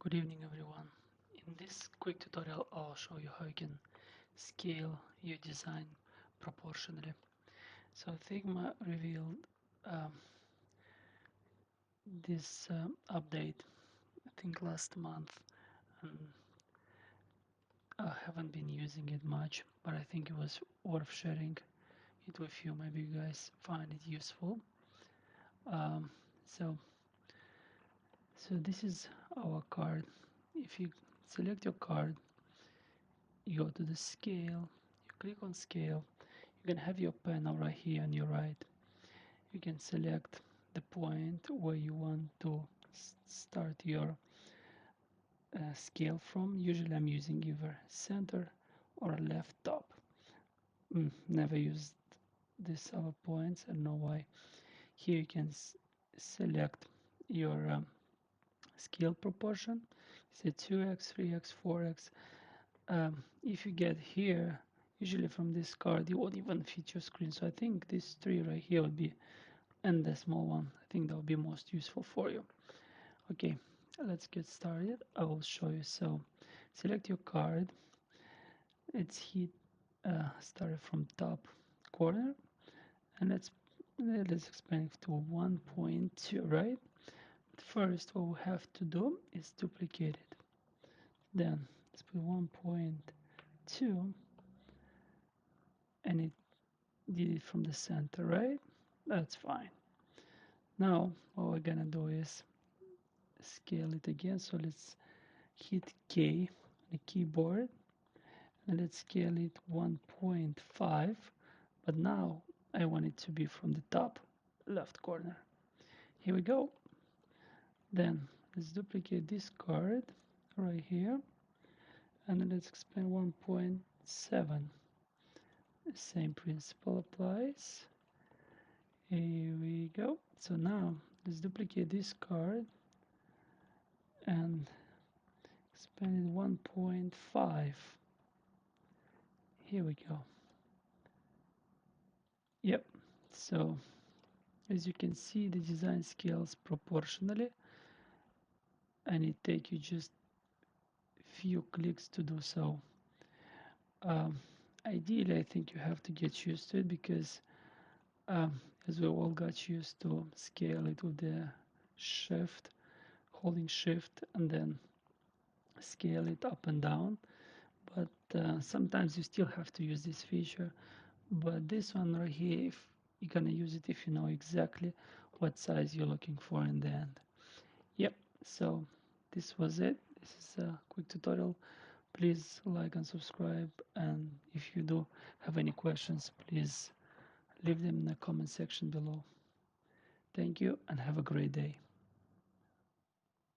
Good evening everyone. In this quick tutorial I'll show you how you can scale your design proportionally. So Figma revealed um, this update I think last month, and I haven't been using it much, but I think it was worth sharing it with you. Maybe you guys find it useful. Um, so so this is our card. If you select your card, you go to the scale, you click on scale. You can have your panel right here on your right. You can select the point where you want to start your scale from. Usually I'm using either center or left top. Never used these other points, I don't know why. Here you can select your scale proportion. Say 2x, 3x, 4x. If you get here, usually from this card you won't even fit your screen, so I think this 3 right here would be, and the small one, I think that will be most useful for you. Okay, let's get started. I will show you. So select your card. Let's hit start from top corner, and let's expand to 1.2, right? But first what we have to do is duplicate it. Then let's put 1.2, and it did it from the center, right? That's fine. Now what we're gonna do is scale it again. So let's hit K on the keyboard, and let's scale it 1.5, but now I want it to be from the top left corner. Here we go. Then let's duplicate this card right here, and then let's expand 1.7. The same principle applies. Here we go. So now let's duplicate this card and expand it 1.5. Here we go. Yep. So as you can see, the design scales proportionally, and it takes you just few clicks to do so. Um, Ideally, I think you have to get used to it, because as we all got used to scale it with the shift, holding shift, and then scale it up and down. But sometimes you still have to use this feature. But this one right here, if you're gonna use it, if you know exactly what size you're looking for in the end. Yep, so this was it. This is a quick tutorial. Please like and subscribe, and if you do have any questions, please leave them in the comment section below. Thank you and have a great day.